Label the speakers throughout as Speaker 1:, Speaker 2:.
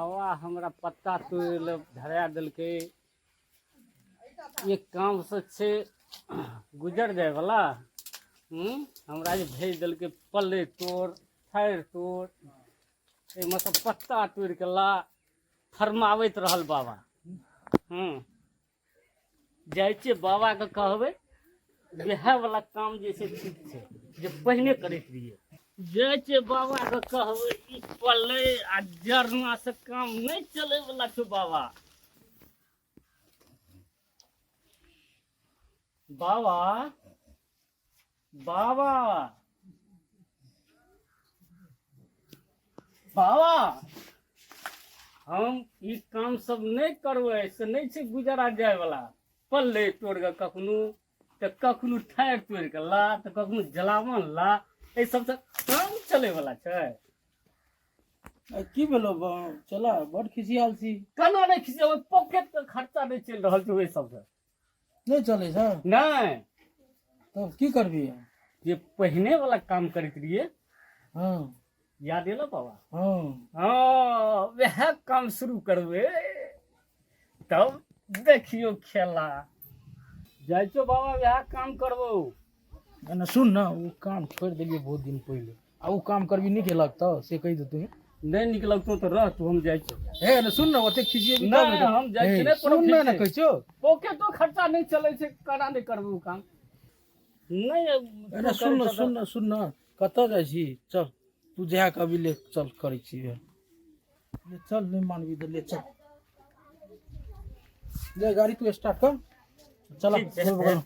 Speaker 1: बाबा हमरा पत्ता तोड़ धरा दिलके एक काम से छे गुजर जाए वाला हमरा जे भेज दिलके पल्ले तोड़ फाड़ तोड़ एहिमे से पत्ता तोड़ के ला फरमावैत रहल बाबा। जाइ छियै बाबा के कहबै वएह वाला काम जे छै ठीक छै जे पहिने करैत रहिए। जाइ छियै बाबा के कहबै ई पल्ले आ जरना से काम नहीं चले वाला छौ बाबा। बाबा बाबा बाबा हम ई काम सब नहीं करबै से नहीं छै गुजरा जाए वाला। पल्ले तोड़ के कखनो तो कखनो ठाढ़ तोड़ के ला तो कखनो जलावन ला ये सब से काम चले वाला छै।
Speaker 2: की भेलो चला बड़ खिसियाल छी।
Speaker 1: केना नहीं खिसे पॉकेट के खर्चा नहीं चल रहा छै ओहि सब से
Speaker 2: नहीं चले छ
Speaker 1: नहीं।
Speaker 2: तब की करबी
Speaker 1: ये पहिने वाला काम करैत रहिए
Speaker 2: हाँ
Speaker 1: याद है ना बाबा।
Speaker 2: हाँ
Speaker 1: हाँ वह काम शुरू करबे तब देखियो खेला। जाइ छो बाबा वह काम करबो।
Speaker 2: ना सुन ना वो काम छोड़ दिलिए बहुत दिन पहले आ वो काम करबी नहीं केलक तो से कह देतु
Speaker 1: नहीं निकलक तो रह तू हम जाइ छो।
Speaker 2: हे ना सुन ना ओते खिसिए भी
Speaker 1: नहीं हम जाइ छी
Speaker 2: सुन ना कहै छो
Speaker 1: पॉकेटो खर्चा नहीं चले छै करा नहीं करबो उ काम नहीं।
Speaker 2: ना सुन ना कत जाइ छी चल तू जहा कभी ले चल करै छी ले चल नहीं मानबी तो ले चल ले गाड़ी तू स्टार्ट कर चला बगल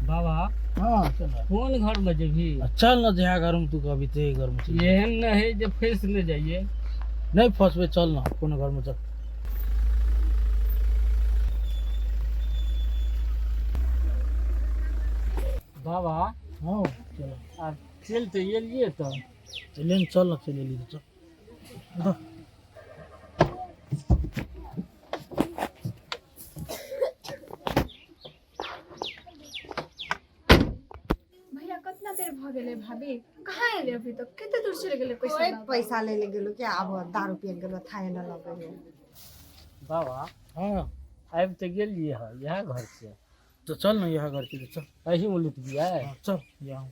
Speaker 1: बाबा
Speaker 2: हाँ चल
Speaker 1: कौन घर में जेबी
Speaker 2: चल ना जहा घर में तू कभी ते घर में चल
Speaker 1: एहन न है जे फंस न जाइए।
Speaker 2: नहीं फंसबे चल ना कोनो घर में चल।
Speaker 1: बाबा
Speaker 2: हाँ चल
Speaker 1: आ चल तो एलिए तो
Speaker 2: चल चल ना चल ली चल उधर।
Speaker 3: भैया कितना देर भ गेले भाभी कहाँ एले अभी तक कते दूर चले गेले पैसा
Speaker 4: कोई
Speaker 3: लाबे?
Speaker 4: पैसा ले गेलो क्या अब दारू पिए गेलो थाहे न लगे है।
Speaker 1: बाबा
Speaker 2: हाँ
Speaker 1: आबि तो गेलिए है यह घर से
Speaker 2: तो चल ना यहाँ घर के चल
Speaker 1: अही में लुट गया है।
Speaker 2: हाँ, चल यहाँ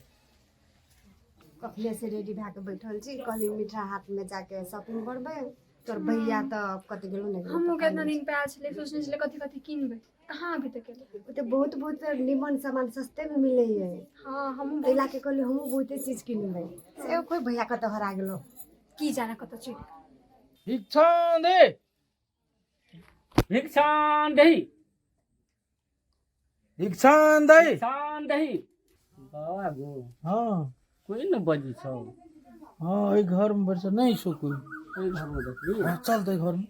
Speaker 4: कखले से रेडी भा के बैठल छी कहली मीठा हाट में जाके शॉपिंग करबे तोर भैया तो कत गेलो नहीं
Speaker 3: हमहू केतना दिन पे आयल छले सोचने छले कथि कथि किनबे कहाँ अभी तक एले।
Speaker 4: तो बहुत बहुत निमन सामान सस्ते में मिले है।
Speaker 3: हां हमहू
Speaker 4: एला के कहली हमहू बहुते चीज किनबे से कोई भैया कत हरा गेलो
Speaker 3: की जाना कत चल
Speaker 2: भिक्षा दे
Speaker 1: भिक्षान दही
Speaker 2: भिक्षा दे
Speaker 1: भिक्षान दही बाबा गो
Speaker 2: हाँ
Speaker 1: कोई न बजी छौ
Speaker 2: हाँ ये घर में बैठ नहीं सो कोई
Speaker 1: ओई घर में देखली
Speaker 2: हाँ, चल तो घर में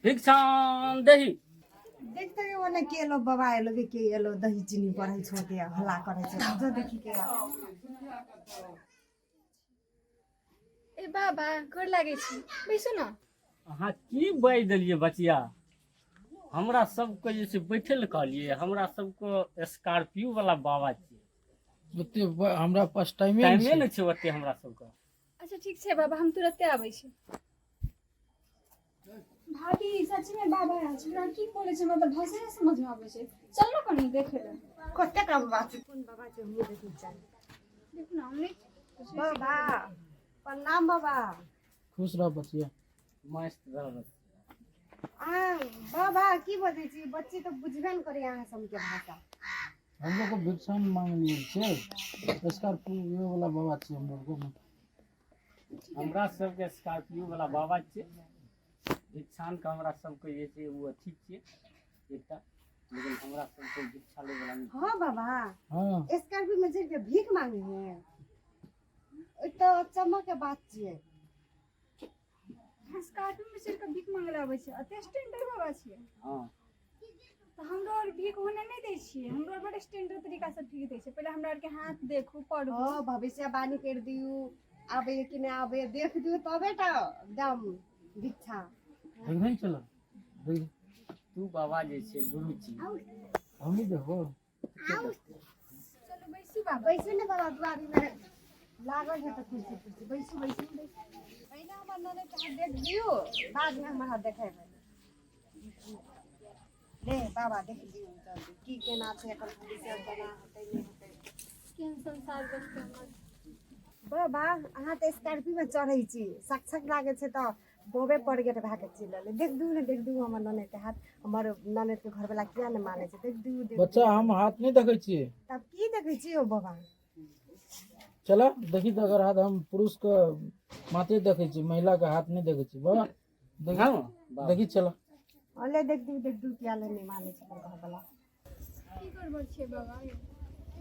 Speaker 1: भिक्षान दही
Speaker 4: देखते के ओने के लो बाबा एलो के एलो दही चीनी पड़ै छो के हल्ला करे छो जो देखी के
Speaker 3: ए बाबा गोर लागे छी बैसु न।
Speaker 1: अहाँ की बाजि देलिए बचिया हमरा सबके जे छै बैठे ले कहलिए हमरा सबको स्कॉर्पियो वाला बाबा छियै
Speaker 2: ओते हमरा पास टाइम
Speaker 1: टाइमे नहि छै ओते हमरा सबके।
Speaker 3: अच्छा ठीक छै बाबा हम तुरंते आबै छी। भाभी सच में बाबा आयल छै हमरा की बोले छै मतलब भाषा नहीं समझ में आबै छै चल न कनी देखे ले।
Speaker 4: कते का बाबा छै कोन बाबा छै हम देखि जाय
Speaker 3: देखु ना हमने
Speaker 4: बाबा प्रणाम बाबा।
Speaker 2: खुश रह बचिया
Speaker 1: मस्त रहल
Speaker 4: बाबा की बजै छी बच्ची तो बुझबे न करे अहाँ सबके भाषा।
Speaker 2: हम लोग को भिक्षा मांगनी है स्कॉर्पियो वाला बाबा छी हम लोग को
Speaker 1: हमरा सबके स्कॉर्पियो वाला बाबा छियै भिक्षान के हमरा सबके जे छै वो ठीक छियै एकटा लेकिन हमरा सबके भिक्षा ले वाला नहीं।
Speaker 4: हाँ बाबा
Speaker 2: हाँ
Speaker 4: स्कॉर्पियो में चढ़ के भीख मांगे हैं ओ तो चमक के बात छियै।
Speaker 3: स्कॉर्पियो में चढ़ के भीख मांगे आबै छै अते स्टैंडर्ड बाबा छियै।
Speaker 1: हाँ
Speaker 3: तो हमरो और भीख होने नहीं दै छियै, हमरो और बड़े स्टैंडर्ड तरीका से भीख दै छै। पहले हमरा और के हाथ देखू पढ़ू।
Speaker 4: ओ भविष्यवाणी कर दियू, आबे कि नहीं आबे देख दियू तबे तो एकदम भिक्षा।
Speaker 2: देख नहीं चला देख
Speaker 1: तू बाबा जे छै गुरुजी
Speaker 2: हम नहीं देखो
Speaker 3: चलो बैसू बाबा।
Speaker 4: बैसू ने बाबा दुआरी में लागल है तो कुर्सी कुर्सी बैसू बैसू पहले हमर नने चाहे देख दियू, बाद में हमरा देखेबै। ले बाबा देख दियू जल्दी की केना छै एकर भविष्य बना होतै नहीं होतै।
Speaker 3: केहन संसार बसतै हमर।
Speaker 4: बाबा अहाँ तो स्कॉर्पियो में चढ़ै छी, सक्षक लागे छै तो बोबे पड़ गेल भागे चलल। देख दू हमर ननद के हाथ, हमर ननद के घर वाला किया ने माने छै। देख दू
Speaker 2: बच्चा हम हाथ नहीं देखे छिए।
Speaker 4: तब की देखै छी ओ बाबा।
Speaker 2: चला देखी तो अगर हाथ हम पुरुष के माथे देखे छी, महिला के हाथ नहीं देखे छी। बाबा देखी चला
Speaker 4: अले देख दू किया ले नहीं माने छै घर वाला।
Speaker 3: की करबै छै बाबा।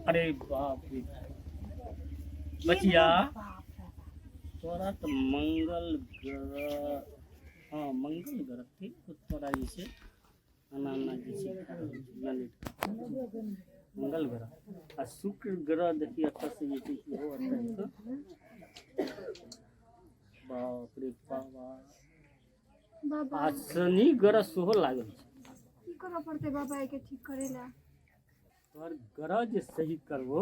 Speaker 1: अरे बाप रे बचिया
Speaker 4: बाप रे बाप।
Speaker 1: तोरा तो मंगल ग्रह, हाँ मंगल ग्रह ठीक तोरा जे छै अनाना जे छै मंगल ग्रह आ शुक्र ग्रह देखिए एतऽ से जे छै इहो एतऽ बाप रे बाबा
Speaker 3: बाबा
Speaker 1: आ शनि ग्रह सेहो लागल छै।
Speaker 3: की करऽ पड़तै बाबा एके ठीक करेला।
Speaker 1: तोहर ग्रह जे सही करबो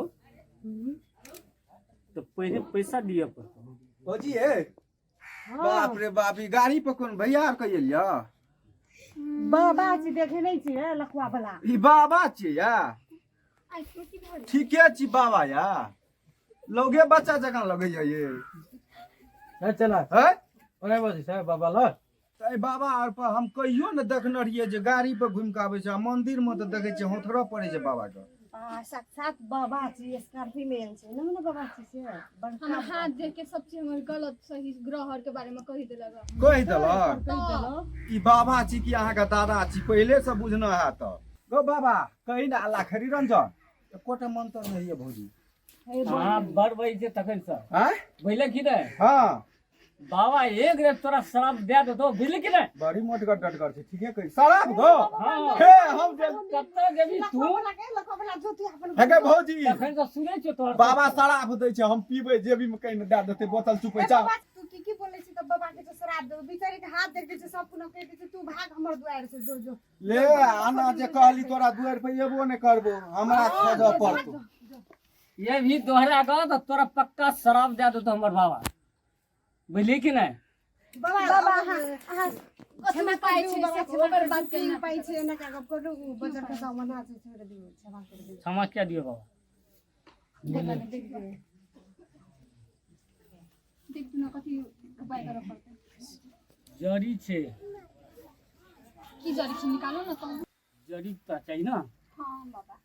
Speaker 1: तो पहले पैसा दिए पड़तौ।
Speaker 5: भौजी हे बाप रे बाप, ई गाड़ी पर कोन भैया आर कहिए लिया?
Speaker 4: बाबा जी देखे नहीं छी लखवा वाला।
Speaker 5: ई बाबा छियै या?
Speaker 3: आइ की भऽ
Speaker 5: ठीके छी बाबा या, लोगे बच्चा जकाँ लगे ये।
Speaker 2: चला
Speaker 5: है
Speaker 2: ओने बसी साहब बाबा ला
Speaker 5: तऽ बाबा आर पर हम कहियो ने देखने रहिए जे गाड़ी पर घूम के आबै छै, आ मंदिर में तऽ देखे छियै होथरो पड़े छै बाबा के।
Speaker 4: साक्षात बाबा जी स्कॉर्पियो में छै ना ना बाबा जी से
Speaker 3: हम
Speaker 4: बड़का
Speaker 3: हाथ देख के सब चीज हमर गलत सही ग्रह और के बारे में कहि देलक।
Speaker 5: कहि देलक ई बाबा छी कि अहाँ के दादा छी, पहले से बुझना है तो गो बाबा कहि ना अल्लाह खरी रंजन तो कोटे मंत्र नहीं है भौजी।
Speaker 1: हाँ बड़ बड़ी जे तखन से
Speaker 5: हैं
Speaker 1: बुझले कि नहीं
Speaker 5: हाँ
Speaker 1: बाबा एक रे तोरा शराब दे देतो बुझले कि नहीं।
Speaker 5: बड़ी मोटगर डटगर छै, ठीके कहि शराब गो
Speaker 1: हाँ
Speaker 5: हे हम जे
Speaker 1: कत्ता जेबी तू
Speaker 4: लखवा वाला ज्योति अपन
Speaker 5: हेगे भौजी
Speaker 1: तखन से सुनै छियो तोहर
Speaker 5: बाबा शराब दै छै, हम पीबै जेबी में कहीं दे देते बोतल चुपे जा।
Speaker 4: बाबा तू की बोले छी तब बाबा के तो शराब दो बेचारी के हाथ देख के सब पुनः कह दे तू भाग हमर दुआर से जो
Speaker 5: ले आना जे कहली तोरा दुआर पे एबो ने करबो, हमरा खोजऽ पड़तो।
Speaker 1: ये भी दोहरा का तो तोरा पक्का शराब दे देतो हमर बाबा बुझली कि नहीं।
Speaker 4: बाबा बाबा हां क्षमा पाइ छै से ओकर बात के पाइ छै ना का करू बजर के सामान आ छै छोड़ दियो क्षमा कर दियो।
Speaker 1: क्षमा क्या दियो बाबा
Speaker 3: देख न कथी उपाय करऽ पड़तै।
Speaker 1: जड़ी छे
Speaker 3: की जड़ी से निकालो ना तुम।
Speaker 1: जड़ी तो चाहिए ना।
Speaker 3: हां बाबा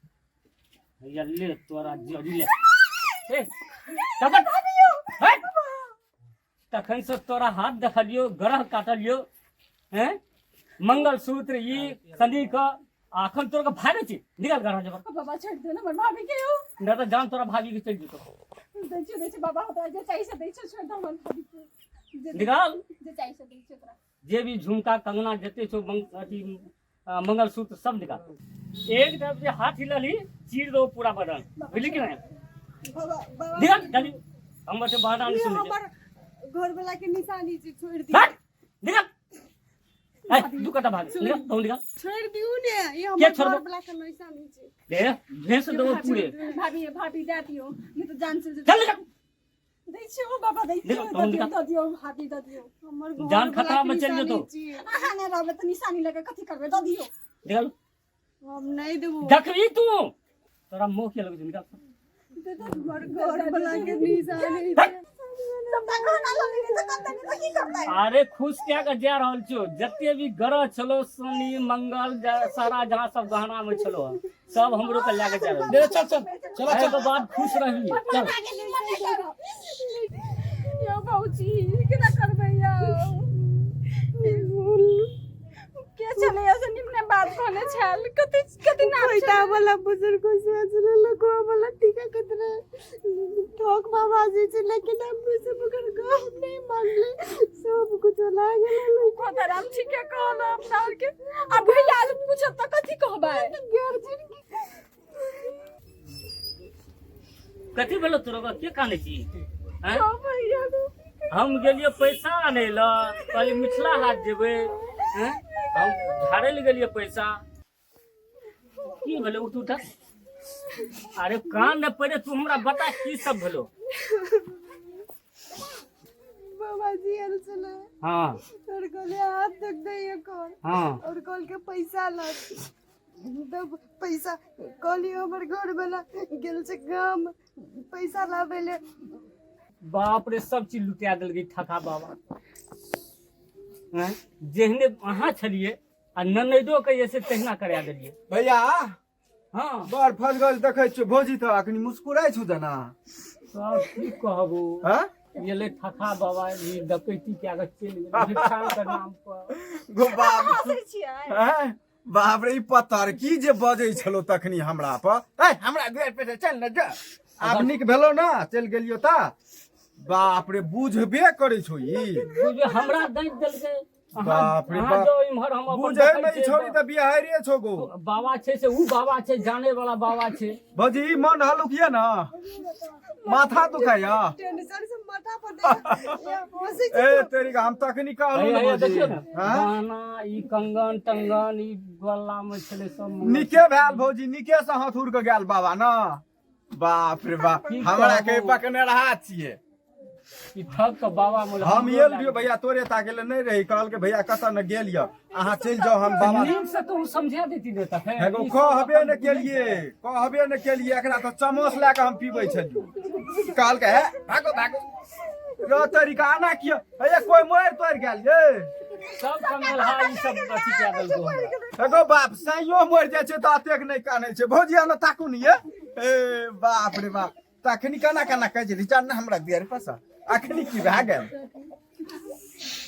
Speaker 1: ये ले तोरा जड़ी ले ए तखन हट तखन से तोरा हाथ देखलियो ग्रह काटलियो हैं मंगल सूत्र ई शनि का आखन तोरा के भागे छी निकाल ग्रह जबर
Speaker 3: बाबा छोड़ दे ना हमर भाभी के हो।
Speaker 1: न तो जान तोरा भाभी के चल जेतो
Speaker 3: दै छै बाबा होता जे चाहिए से दै छै छोड़ दे हमर भाभी के।
Speaker 1: निकाल
Speaker 3: जे चाहिए से दै छै तोरा।
Speaker 1: जे भी झुमका कंगना जते छो अथी मंगल सूत्र सब निकाल। एक जब जे हाथ हिलली चीर दो पूरा बदन बुझली कि नहीं।
Speaker 4: बाबा
Speaker 1: निकाल जल्दी हम से बाहर आने सुन
Speaker 4: हमर घर वाला के निशानी छै छोड़ दी
Speaker 1: हट निकाल ए दू कटा भाग निकाल तो निकाल
Speaker 4: छोड़ दियो ने ये
Speaker 1: के
Speaker 4: हमर
Speaker 1: छोड़बो?
Speaker 4: घर वाला के निशानी छै।
Speaker 1: दे भेस दो पूरे
Speaker 3: भाभी दे दियो नहीं तो जान से
Speaker 1: चल निकाल
Speaker 3: दै छै ओ बाबा दै
Speaker 1: निकाल तो निकाल
Speaker 3: दे दियो भाभी दे दियो हमर घर
Speaker 1: जान खतरा में चल जेतो
Speaker 3: अहाँ ने रहबे त निशानी लगे कथी करबे दे दियो।
Speaker 1: निकाल
Speaker 4: हम नहीं देबो
Speaker 1: देखबी तू तोरा मुंह के लगे निकाल
Speaker 3: हमर
Speaker 4: घर वाला के निशानी
Speaker 3: सब तक ना लगे त कत नहीं की करबै।
Speaker 1: अरे खुश क्या कर जा रहल छो जते भी ग्रह चलो शनि मंगल सारा जहां सब गहना में चलो सब हमरो के लेके जा रहल
Speaker 2: ले चल चला
Speaker 1: चल के बाद खुश रही चल
Speaker 3: यो बाबूजी केना करबै यो के चले ऐसे निम्न बात कोने छल कथी नाम
Speaker 4: बेटा वाला बुजुर्ग को सोच लको वाला टीका कतरे ठोक बाबा जी से, लेकिन हम से बगर काम नहीं मानले, सब कुछ ला गेल।
Speaker 3: खतराम छी के कहला अपना और के अब भैया आज पूछत त कथी कहबै?
Speaker 4: गार्जियन की
Speaker 1: कथी भेलो तोरा के काने छी हैं?
Speaker 4: भैया
Speaker 1: हम गेलिए पैसा आने ला, कहली मिथिला हाट जेबै हैं? हम झाड़े ले गेलिए पैसा। की भेलो उठ उठ? अरे कान न पड़े, तू हमरा बता की सब भेलो?
Speaker 4: बाबा जी आयल छले
Speaker 1: हाँ
Speaker 4: और कहले हाथ देख दे ये कौन,
Speaker 1: हाँ
Speaker 4: और कॉल के पैसा ला, तब पैसा कहली हमर घर वाला गेल से गाम पैसा लाबे।
Speaker 1: बाप रे, सब चीज लुटा देल गई ठका बाबा हैं? जेहने अहाँ छलिए आ ननैदो के जैसे तहिना करा देलिए।
Speaker 5: भैया
Speaker 1: हाँ
Speaker 5: बड़ फसगल देखै छियै भौजी तऽ अखनी मुस्कुराइ छु जना।
Speaker 1: सब की कहबो,
Speaker 5: हाँ
Speaker 1: ये ले ठका बाबा ई डकैती के आगे चल गेल भिखारी के नाम पर।
Speaker 5: गो बाप
Speaker 3: छियै
Speaker 5: हैं? बाप रे, ई पत्थर की जे बजै छलो तखनी हमरा पर। ए हमरा दुआर पे चल न जा। आब नीक भेलो ना चल गेलियो ता। बाप रे, बुझबे करै छो ई।
Speaker 1: बुझे हमरा दैत देलकै।
Speaker 5: बाप रे
Speaker 1: अहाँ
Speaker 5: बाप।
Speaker 1: जो इम्हर हम अपन
Speaker 5: बुझै
Speaker 1: देखै
Speaker 5: नहीं
Speaker 1: छियै
Speaker 5: छोड़ी तऽ बिहारिये छो गो।
Speaker 1: बाबा छै से ऊ बाबा छै, जाने वाला बाबा छै।
Speaker 5: भौजी ई मन हलुक ये ना, माथा दुखाया।
Speaker 4: टेंशन से माथा पर दे ये होसी
Speaker 5: ए तेरी हम तखनी कहलु
Speaker 1: अरे,
Speaker 5: न
Speaker 1: अरे,
Speaker 5: भौजी।
Speaker 1: देखियो ना,
Speaker 5: हाँ?
Speaker 1: गाना ई कंगन टंगन ई गला में छले सब।
Speaker 5: निके भेल भौजी, निके से हाथ उड़ के गेल बाबा ना। बाप रे बाप,
Speaker 1: की
Speaker 5: हमरा के
Speaker 1: कहबो?
Speaker 5: पकने रहा छिए।
Speaker 1: ई ठग के बाबा मोल
Speaker 5: हम ये लियो भैया तोरे ताके ले नहीं रही, कहल के भैया कत न गेल य, अहाँ चल जाओ हम बाबा।
Speaker 1: नीक से तो ऊ समझा देती ने तक है।
Speaker 5: एगो कहबे न केलिए, कहबे न केलिए, एकरा तो चम्मच ला के हम पीबै छलिए। कहल के है भागो भागो रो तरीका आना कियो भैया कोई मोर तोड़ गेल ये।
Speaker 1: सब कंगलहा ई सब अथी कए देल गो हमरा।
Speaker 5: एगो बाप साइयो मर जाय छै त अतेक नहीं कानै छै। भौजिया न ताकू न ये। ए बाप रे बाप, तखनी केना केना कहै छै रिचार्ज न हमरा दियर पैसा। अखनी की भए गेल?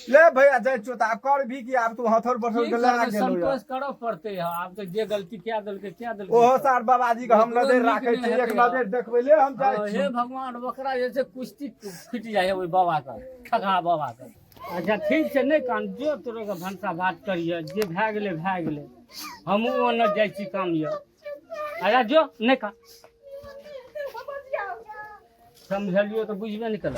Speaker 5: ले भैया जाय छो त आब कर भी की, आब तू हथर बठर के लगा गेलो
Speaker 1: संतोष करो पड़ते है। आब तो जे गलती क्या देलकै
Speaker 5: ओहो सार बाबाजी के हम नजर राखे छी, एक नजर देखबै ले हम जाय छी।
Speaker 1: हे भगवान, ओकरा जैसे कुश्ती फिट जाए ओइ बाबा का, ठगा बाबा का। अच्छा ठीक छै, नहीं कान जो तोरे के भनसा बात करिए, जे भए गेलै। हमहूँ ओने जाइ छी काम ये। आजा जो नहीं का समझलियो तो बुझबे नहीं कल।